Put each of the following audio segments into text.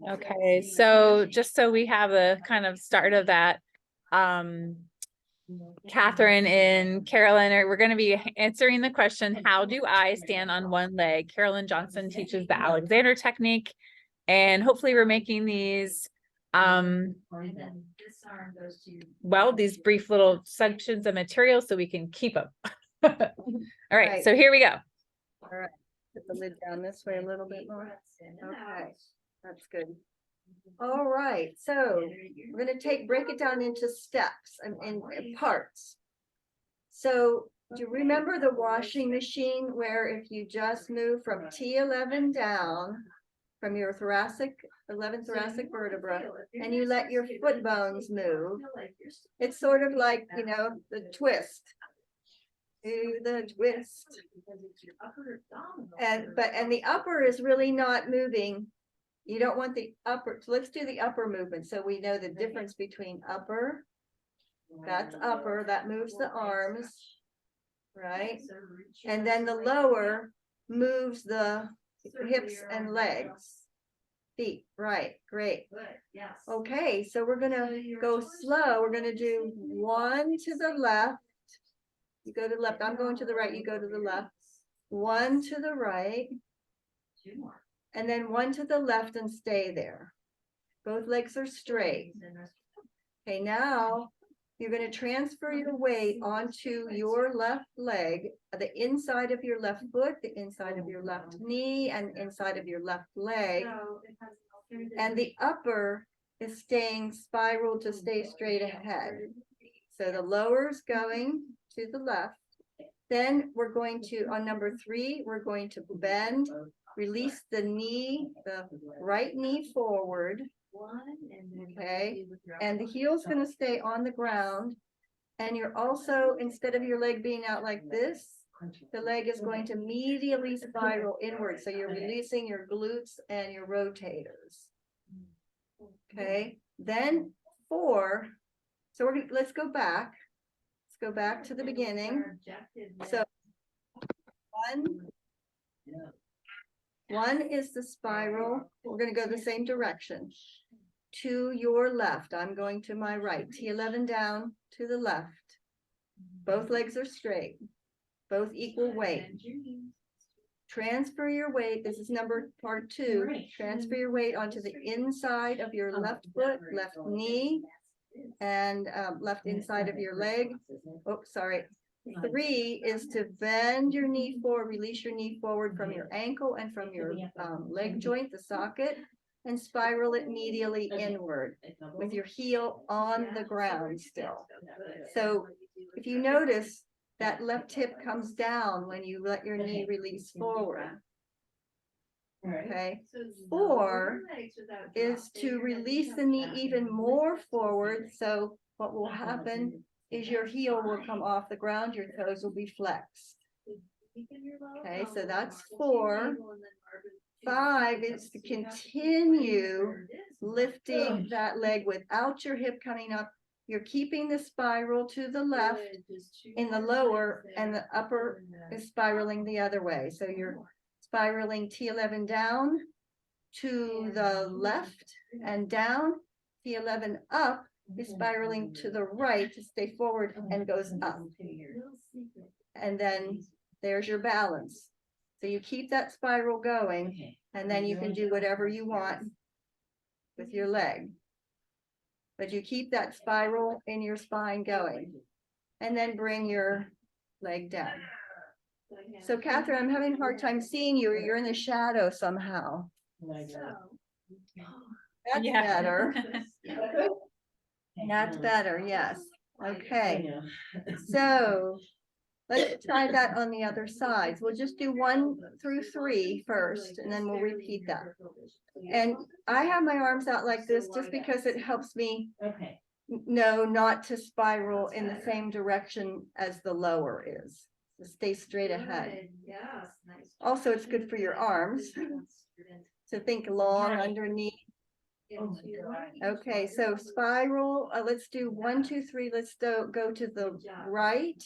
Okay, so just so we have a kind of start of that, Catherine and Carolyn we're going to be answering the question, how do I stand on one leg? Carolyn Johnston teaches the Alexander technique, and hopefully we're making these well, these brief little sections of material so we can keep them. All right, so here we go. All right, put the lid down this way a little bit more. Okay, that's good. All right, so we're going to break it down into steps and parts. So do you remember the washing machine, where if you just move from T11 down from your 11th thoracic vertebra, and you let your foot bones move, it's sort of like, you know, the twist. Do the twist. And the upper is really not moving. You don't want the upper. So let's do the upper movement so we know the difference between upper. That's upper, that moves the arms, right? And then the lower moves the hips and legs. Feet, right, great. Okay, so we're gonna go slow. We're gonna do one to the left. You go to the left, I'm going to the right, you go to the left. One to the right. And then one to the left and stay there. Both legs are straight. Okay, now you're going to transfer your weight onto your left leg, the inside of your left foot, the inside of your left knee, and inside of your left leg. And the upper is staying spiral to stay straight ahead. So the lower is going to the left. Then we're going to, on number 3, we're going to bend, release the knee, the right knee forward. Okay, and the heel's going to stay on the ground. And you're also, instead of your leg being out like this, the leg is going to medially spiral inward. So you're releasing your glutes and your rotators. Okay, then 4. So let's go back. Let's go back to the beginning. So 1 is the spiral. We're going to go the same direction. To your left, I'm going to my right. T11 down to the left. Both legs are straight. Both equal weight. Transfer your weight. This is part 2. Transfer your weight onto the inside of your left foot, left knee, and left inside of your leg. Oh, sorry. 3 is to bend your knee forward, release your knee forward from your ankle and from your leg joint, the socket, and spiral it medially inward with your heel on the ground still. So if you notice, that left hip comes down when you let your knee release forward. Okay. 4 is to release the knee even more forward. So what will happen is your heel will come off the ground, your toes will be flexed. Okay, so that's 4. 5 is to continue lifting that leg without your hip coming up. You're keeping the spiral to the left in the lower, and the upper is spiraling the other way. So you're spiraling T11 down to the left and down. T11 up is spiraling to the right to stay forward and goes up. And then there's your balance. So you keep that spiral going, and then you can do whatever you want with your leg. But you keep that spiral in your spine going, and then bring your leg down. So Catherine, I'm having a hard time seeing you. You're in the shadow somehow. That's better. That's better, yes. Okay. So let's try that on the other side. We'll just do 1 through 3 first, and then we'll repeat that. And I have my arms out like this just because it helps me know not to spiral in the same direction as the lower is. To stay straight ahead. Also, it's good for your arms to think long underneath. Okay, so spiral. Let's do 1, 2, 3. Let's go to the right,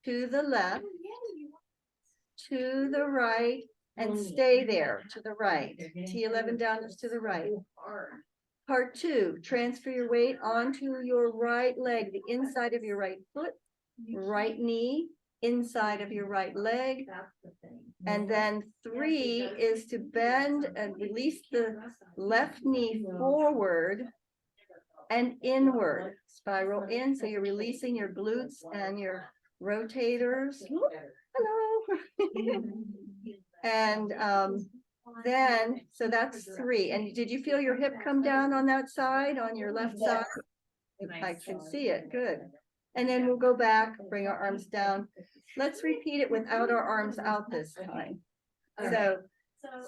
to the left, to the right, and stay there to the right. T11 down is to the right. Part 2, transfer your weight onto your right leg, the inside of your right foot, right knee, inside of your right leg. And then 3 is to bend and release the left knee forward and inward. Spiral in, so you're releasing your glutes and your rotators. Hello. And then, so that's 3. And did you feel your hip come down on that side, on your left side? I can see it, good. And then we'll go back, bring our arms down. Let's repeat it without our arms out this time. So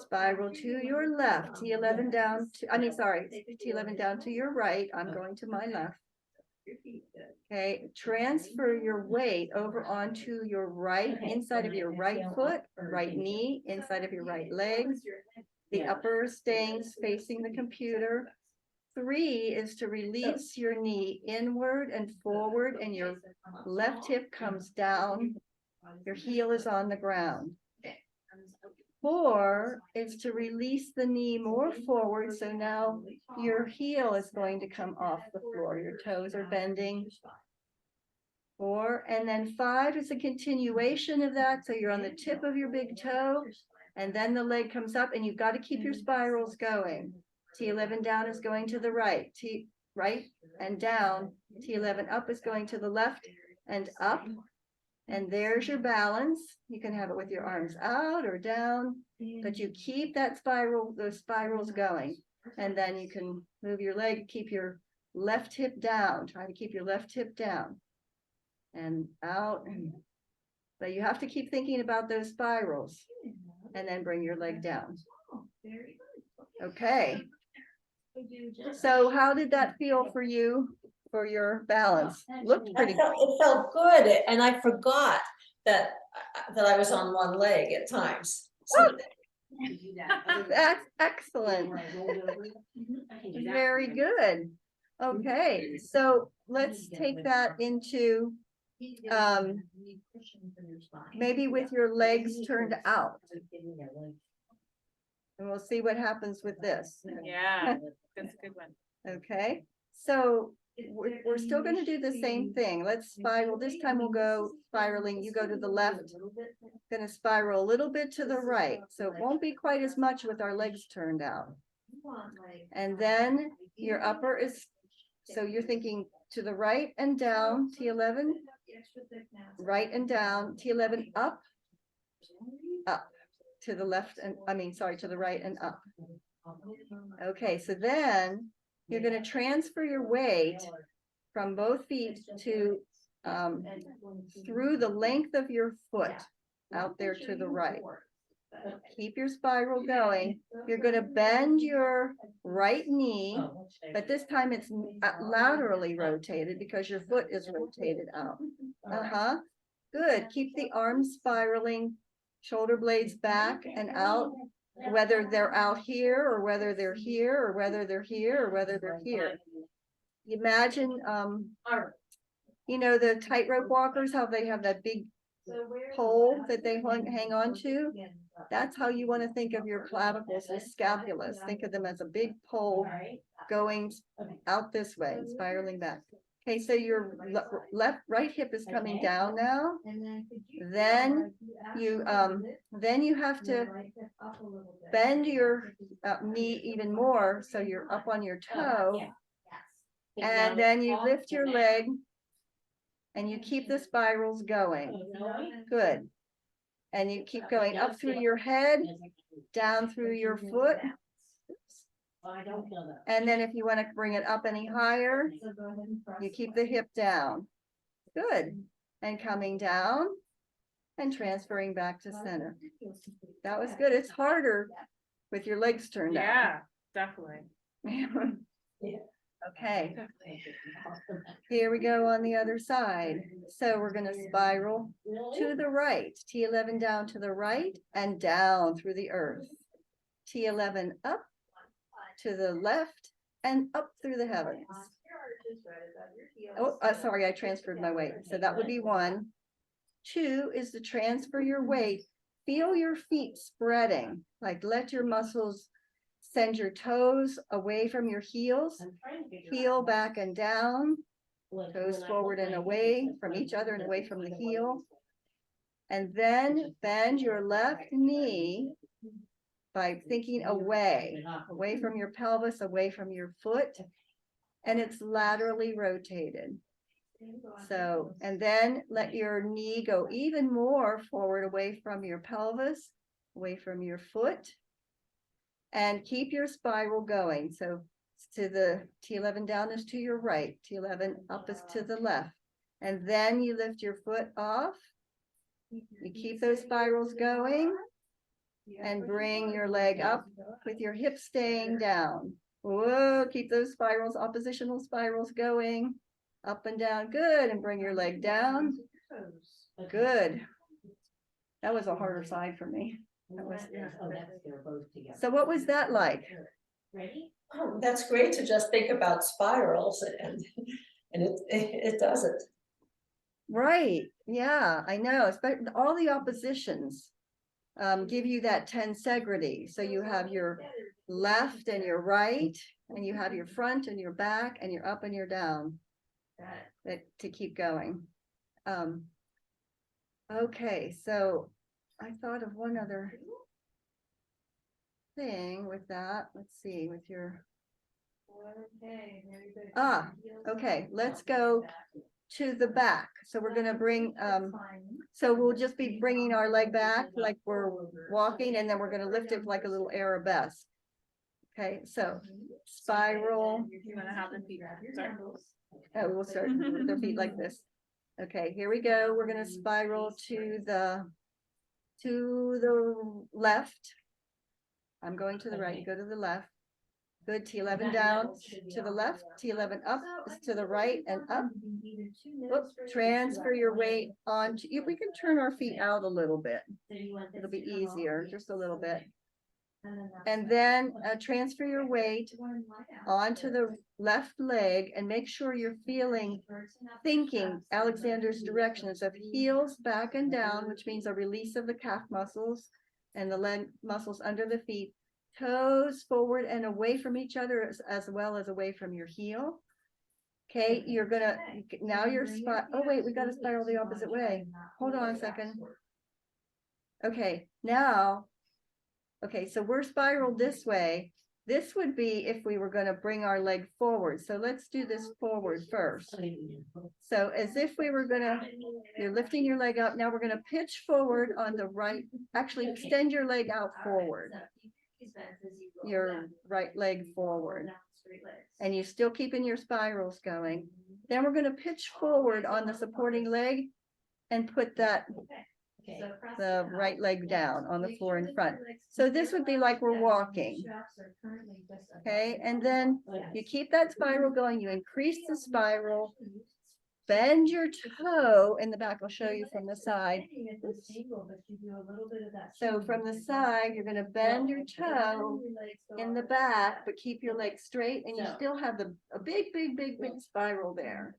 spiral to your left, T11 down to, T11 down to your right. I'm going to my left. Okay, transfer your weight over onto your right, inside of your right foot, right knee, inside of your right leg. The upper staying facing the computer. 3 is to release your knee inward and forward, and your left hip comes down. Your heel is on the ground. 4 is to release the knee more forward. So now your heel is going to come off the floor. Your toes are bending. 4, and then 5 is a continuation of that. So you're on the tip of your big toe, and then the leg comes up, and you've got to keep your spirals going. T11 down is going to the right. Right and down. T11 up is going to the left and up. And there's your balance. You can have it with your arms out or down, but you keep that spiral, those spirals going. And then you can move your leg, keep your left hip down. Try to keep your left hip down and out. But you have to keep thinking about those spirals, and then bring your leg down. Okay. So how did that feel for you? For your balance? Looked pretty good. It felt good, and I forgot that I was on one leg at times. So That's excellent. Very good. Okay, so let's take that into maybe with your legs turned out. And we'll see what happens with this. Yeah, that's a good one. Okay, so we're still going to do the same thing. Let's spiral. This time we'll go spiraling. You go to the left. Going to spiral a little bit to the right. So it won't be quite as much with our legs turned out. And then your upper is, so you're thinking to the right and down, T11, right and down, T11 up, up, to the left and, to the right and up. Okay, so then you're going to transfer your weight from both feet to through the length of your foot out there to the right. Keep your spiral going. You're going to bend your right knee, but this time it's laterally rotated because your foot is rotated out. Good. Keep the arms spiraling, shoulder blades back and out. Whether they're out here or whether they're here or whether they're here or whether they're here. Imagine, you know, the tightrope walkers, how they have that big pole that they hang on to. That's how you want to think of your clavicles and scapulas. Think of them as a big pole going out this way, spiraling back. Okay, so your right hip is coming down now. Then you have to bend your knee even more, so you're up on your toe, and then you lift your leg, and you keep the spirals going. Good, and you keep going up through your head, down through your foot. And then if you want to bring it up any higher, you keep the hip down. Good. And coming down and transferring back to center. That was good. It's harder with your legs turned out. Yeah, definitely. Okay. Here we go on the other side. So we're going to spiral to the right. T11 down to the right and down through the earth. T11 up to the left and up through the heavens. Oh, sorry, I transferred my weight. So that would be 1. 2 is to transfer your weight feel your feet spreading, like let your muscles send your toes away from your heels, heel back and down, toes forward and away from each other and away from the heel. And then bend your left knee by thinking away from your pelvis, away from your foot, and it's laterally rotated. So, and then let your knee go even more forward, away from your pelvis, away from your foot, and keep your spiral going. So to the T11 down is to your right, T11 up is to the left. And then you lift your foot off. You keep those spirals going and bring your leg up with your hips staying down. Whoa, keep those spirals, oppositional spirals going. Up and down, good, and bring your leg down. Good. That was a harder side for me. So what was that like? Oh, that's great to just think about spirals and it does it. Right, yeah, I know, especially all the oppositions give you that tensegrity. So you have your left and your right, and you have your front and your back, and your up and your down. That to keep going. Okay, so I thought of one other thing with that. Let's see, with your okay, let's go to the back. So we're gonna bring so we'll just be bringing our leg back like we're walking, and then we're gonna lift it like a little arabesque. Okay, so spiral. You wanna have the feet start? Oh, we'll start with their feet like this. Okay, here we go. We're gonna spiral to the left. I'm going to the right, go to the left. Good, T11 down to the left, T11 up is to the right and up. Oops, transfer your weight onto, we can turn our feet out a little bit. It'll be easier, just a little bit. And then transfer your weight onto the left leg and make sure you're thinking Alexander's directions of heels back and down, which means a release of the calf muscles and the leg muscles under the feet, toes forward and away from each other as well as away from your heel. Okay, you're gonna, now you're oh wait, we gotta spiral the opposite way. Hold on a second. Okay, now, okay, so we're spiraled this way. This would be if we were going to bring our leg forward. So let's do this forward first. So as if we were going to, you're lifting your leg up. Now we're going to pitch forward on the right. Actually, extend your leg out forward. Your right leg forward. And you're still keeping your spirals going. Then we're going to pitch forward on the supporting leg and put that the right leg down on the floor in front. So this would be like we're walking. Okay, and then you keep that spiral going, you increase the spiral, bend your toe in the back. I'll show you from the side. So from the side, you're going to bend your toe in the back, but keep your leg straight, and you still have a big spiral there.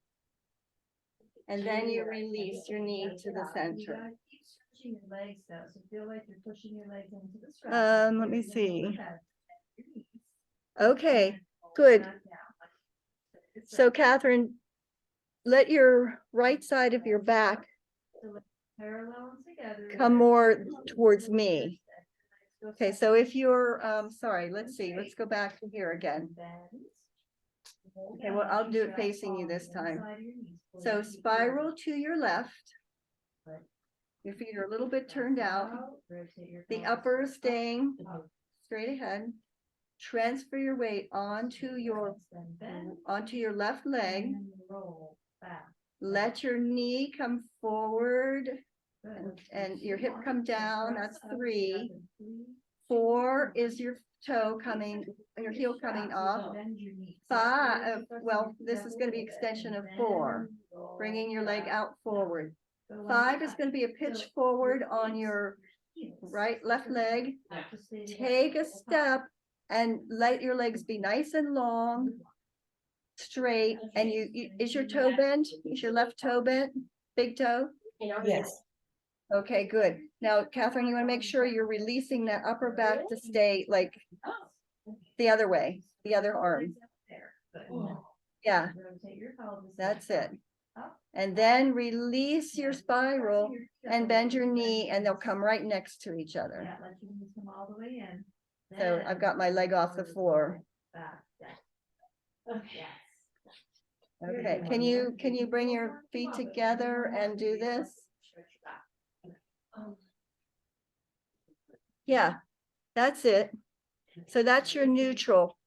And then you release your knee to the center. Let me see. Okay, good. So Catherine, let your right side of your back come more towards me. Okay, so if you're sorry, let's see, let's go back to here again. Okay, well, I'll do it facing you this time. So spiral to your left. Your feet are a little bit turned out. The upper is staying straight ahead. Transfer your weight onto your left leg. Let your knee come forward and your hip come down. That's 3. 4 is your toe coming, your heel coming off. 5, well, this is going to be extension of 4, bringing your leg out forward. 5 is going to be a pitch forward on your left leg. Take a step and let your legs be nice and long, straight. And is your toe bent? Is your left toe bent? Big toe? Yes. Okay, good. Now, Catherine, you want to make sure you're releasing that upper back to stay like the other way, the other arm. Yeah, that's it. And then release your spiral and bend your knee and they'll come right next to each other. So I've got my leg off the floor. Okay, can you bring your feet together and do this? Yeah, that's it. So that's your neutral.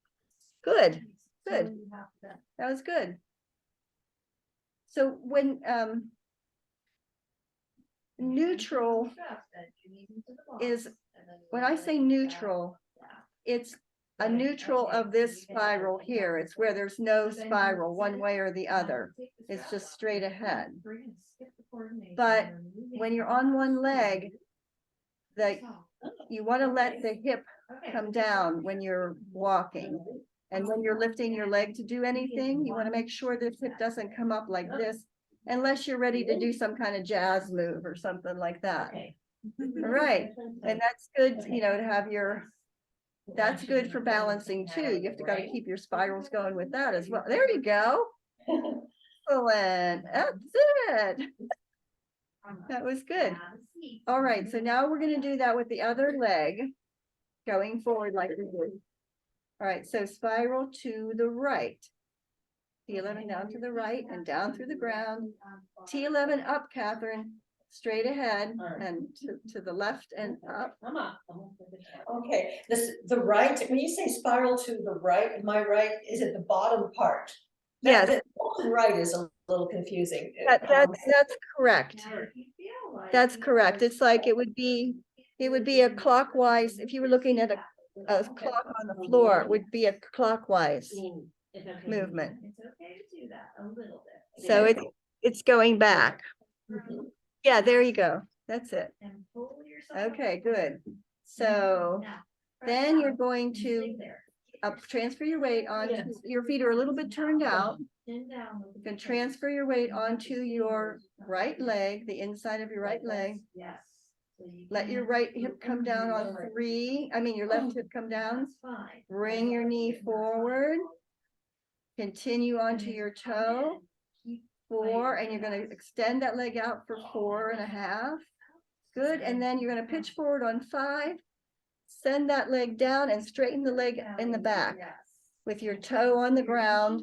Good, good. That was good. So when neutral is, when I say neutral, it's a neutral of this spiral here. It's where there's no spiral one way or the other. It's just straight ahead. But when you're on one leg, you want to let the hip come down when you're walking. And when you're lifting your leg to do anything, you want to make sure this hip doesn't come up like this, unless you're ready to do some kind of jazz move or something like that. All right. And that's good, you know, to have that's good for balancing too. You have to gotta keep your spirals going with that as well. There you go. Excellent. That's it. That was good. All right, so now we're gonna do that with the other leg, going forward like we did. All right, so spiral to the right. T11 down to the right and down through the ground. T11 up, Catherine, straight ahead and to the left and up. Okay, the right, when you say spiral to the right, my right is at the bottom part. Yes. The bottom right is a little confusing. That's correct. That's correct. It's like it would be a clockwise, if you were looking at a clock on the floor, it would be a clockwise movement. So it's going back. Yeah, there you go. That's it. Okay, good. So then you're going to transfer your weight onto, your feet are a little bit turned out. You can transfer your weight onto your right leg, the inside of your right leg. Let your right hip come down on 3. I mean, your left hip come down. Bring your knee forward. Continue onto your toe. 4, and you're going to extend that leg out for 4.5. Good. And then you're going to pitch forward on 5. Send that leg down and straighten the leg in the back with your toe on the ground.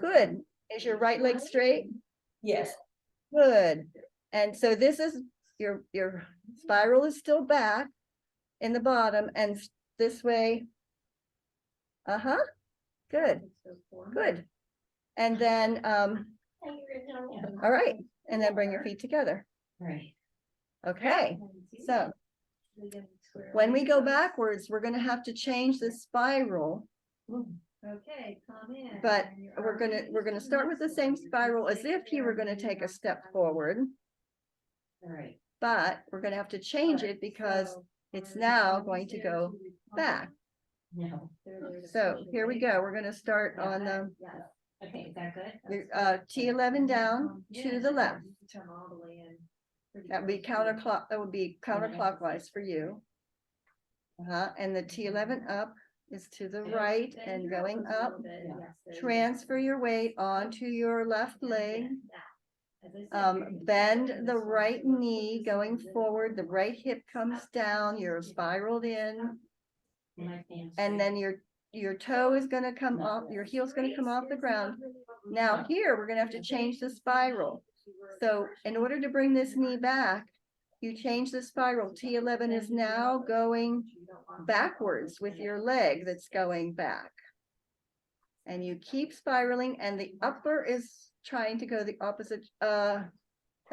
Good. Is your right leg straight? Yes. Good. And so this is your spiral is still back in the bottom and this way. Good. Good. And then all right. And then bring your feet together. Right. Okay. So when we go backwards, we're going to have to change the spiral. Okay, come in. But we're going to start with the same spiral as if you were going to take a step forward. All right. But we're going to have to change it because it's now going to go back. No. So here we go. We're going to start on the Okay, is that good? T11 down to the left. Turn all the way in. That would be counterclockwise for you. And the T11 up is to the right and going up. Transfer your weight onto your left leg. Bend the right knee going forward. The right hip comes down. You're spiraled in. And then your toe is going to come off. Your heel's going to come off the ground. Now here, we're going to have to change the spiral. So in order to bring this knee back, you change the spiral. T11 is now going backwards with your leg that's going back. And you keep spiraling and the upper is trying to go the opposite. I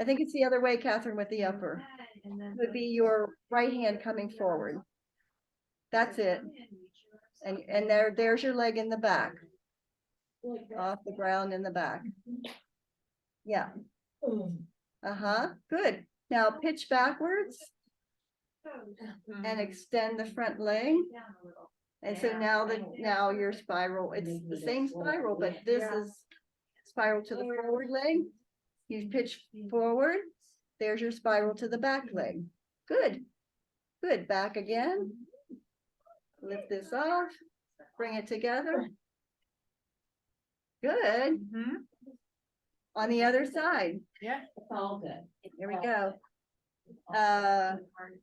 think it's the other way, Catherine, with the upper. It would be your right hand coming forward. That's it. And there's your leg in the back. Off the ground in the back. Yeah. Good. Now pitch backwards and extend the front leg. And so now your spiral, it's the same spiral, but this is spiral to the forward leg. You pitch forward. There's your spiral to the back leg. Good. Good. Back again. Lift this off. Bring it together. Good. Mhm. On the other side. Yeah. It's all good. Here we go.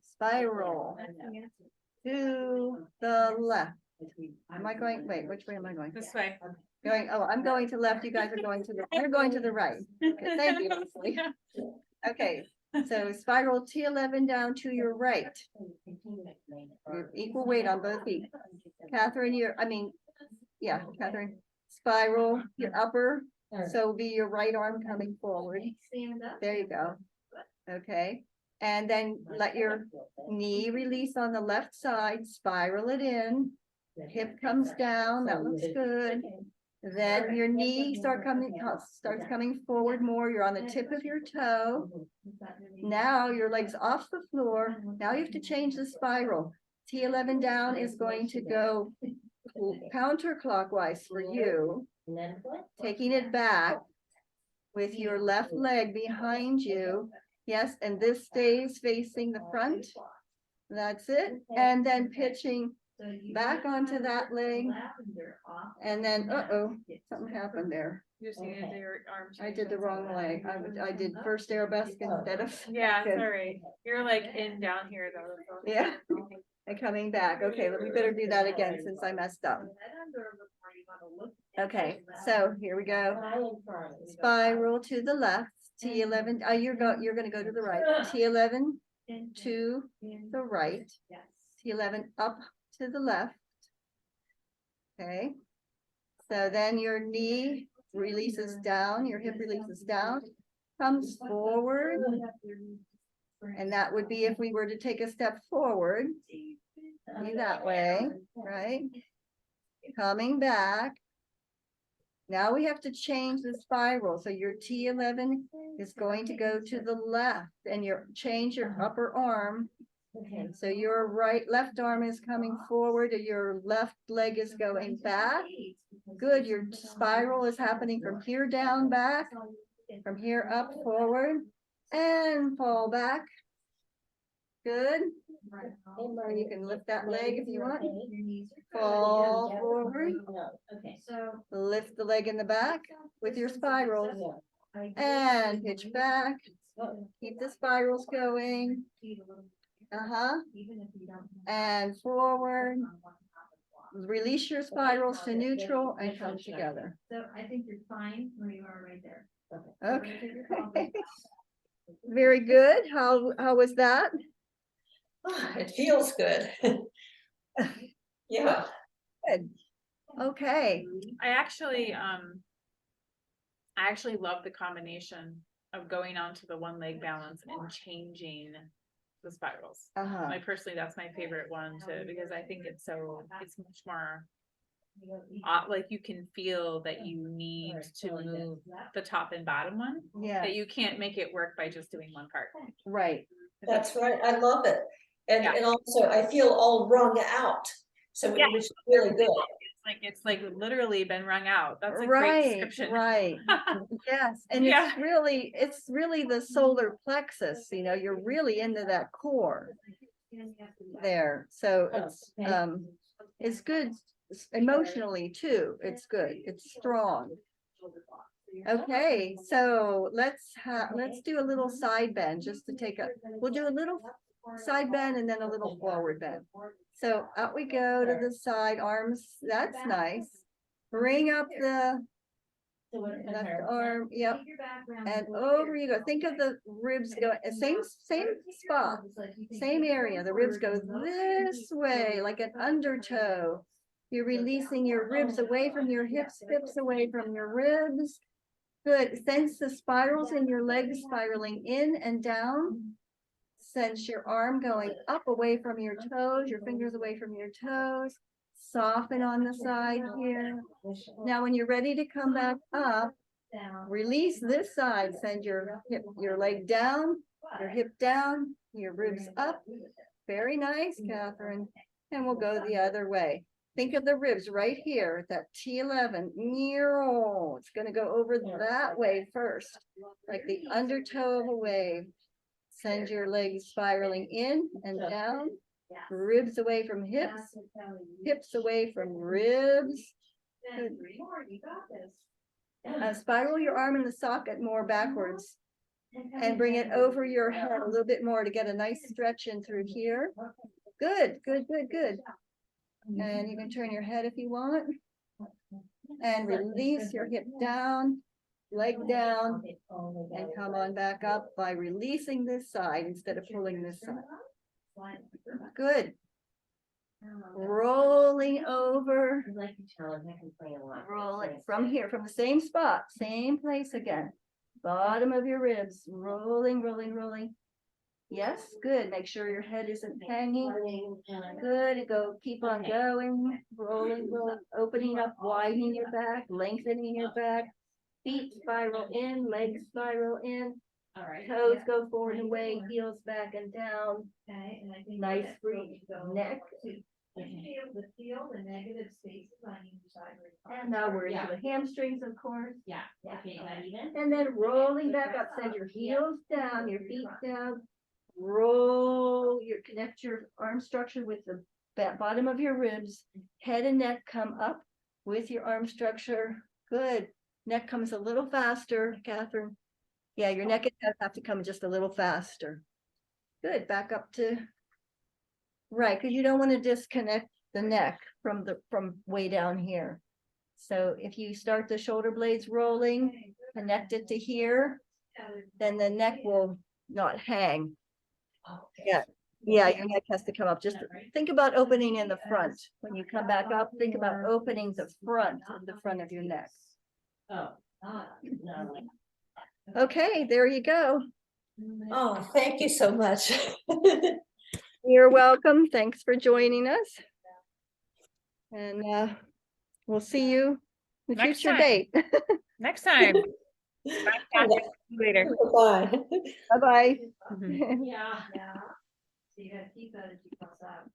Spiral to the left. Am I going? Wait, which way am I going? This way. Going, oh, I'm going to left. You guys are going to the, you're going to the right. Okay, thank you, Leslie. Okay, so spiral T11 down to your right. Your equal weight on both feet. Catherine, Catherine, spiral your upper, so be your right arm coming forward. Stand up. There you go. Okay, and then let your knee release on the left side, spiral it in. Hip comes down, that looks good. Then your knee starts coming forward more. You're on the tip of your toe. Now your legs off the floor. Now you have to change the spiral. T11 down is going to go counterclockwise for you, taking it back with your left leg behind you. Yes, and this stays facing the front. That's it. And then pitching back onto that leg. And then, something happened there. You just needed your arm. I did the wrong leg. I did first arabesque instead of. Yeah, Good. sorry. You're like in down here though. Yeah. And coming back. Okay, we better do that again since I messed up. Okay, so here we go. Spiral to the left, T11. You're gonna go to the right. T11 to the right. T11 up to the left. Okay. So then your knee releases down, your hip releases down, comes forward. And that would be if we were to take a step forward. Be that way, right? Coming back. Now we have to change the spiral. So your T11 is going to go to the left and change your upper arm. So your left arm is coming forward and your left leg is going back. Good. Your spiral is happening from here down back, from here up forward and fall back. Good. And you can lift that leg if you want. Fall forward. Okay, so. Lift the leg in the back with your spirals and pitch back. Keep the spirals going. And forward. Release your spirals to neutral and come together. So I think you're fine where you are right there. Okay. Very good. How was that? It feels good. Yeah. Good. Okay. I actually love the combination of going on to the one leg balance and changing the spirals. Like personally, that's my favorite one too, because I think it's much more like you can feel that you need to move the top and bottom one. Yeah. That you can't make it work by just doing one part. Right. That's right. I love it. And Yeah. and also I feel all wrung out. So Yeah. which is really good. It's like literally been wrung out. That's a great Right, description. right. Yes, and Yeah. it's really the solar plexus, you're really into that core there. So it's good emotionally too. It's good. It's strong. Okay, so let's do a little side bend just to we'll do a little side bend and then a little forward bend. So out we go to the side, arms, that's nice. Bring up the left arm, yep, and over you go. Think of the ribs going, same spot, same area. The ribs go this way, like an undertow. You're releasing your ribs away from your hips away from your ribs. Good, sense the spirals in your legs spiraling in and down. Sense your arm going up away from your toes, your fingers away from your toes. Soften on the side here. Now, when you're ready to come back up, release this side. Send your leg down, your hip down, your ribs up. Very nice, Catherine. And we'll go the other way. Think of the ribs right here, that T11. It's going to go over that way first, like the undertow of a wave. Send your legs spiraling in and down, Yeah. ribs away from hips, hips away from ribs. Then 3 more, you got this. Spiral your arm in the socket more backwards and bring it over your head a little bit more to get a nice stretch in through here. Good, good, good, good. And you can turn your head if you want. And release your hip down, leg down, and come on back up by releasing this side instead of pulling this side. Good. Rolling over, rolling from here, from the same spot, same place again. Bottom of your ribs, rolling, rolling, rolling. Yes, good. Make sure your head isn't hanging. Good, go, keep on going, rolling, rolling, opening up, widening your back, lengthening your back. Feet spiral in, legs spiral in, All right. toes go forward and away, heels back and down. Okay, and I think. Nice that's free where you go neck. to- You should be able to feel the negative spaces on each side. where it's hard. And now we're into Yeah. the hamstrings, of course. Yeah, okay, is that even? And then rolling back up, send your heels down, your feet down. Roll, connect your arm structure with the bottom of your ribs. Head and neck come up with your arm structure. Good. Neck comes a little faster, Catherine. Yeah, your neck and head have to come just a little faster. Good, back up to. Right, because you don't want to disconnect the neck from way down here. So if you start the shoulder blades rolling, connect it to here, then the neck will not hang. Yeah, yeah, your neck has to come up. Just think about opening in the front. When you come back up, think about opening the front of your neck. Oh. Okay, there you go. Oh, thank you so much. You're welcome. Thanks for joining us. And we'll see you in a Next future time. date. Next time. Bye, Catherine. See you later. Bye. Bye-bye. Mhm. Yeah. So you gotta keep that as you cross out.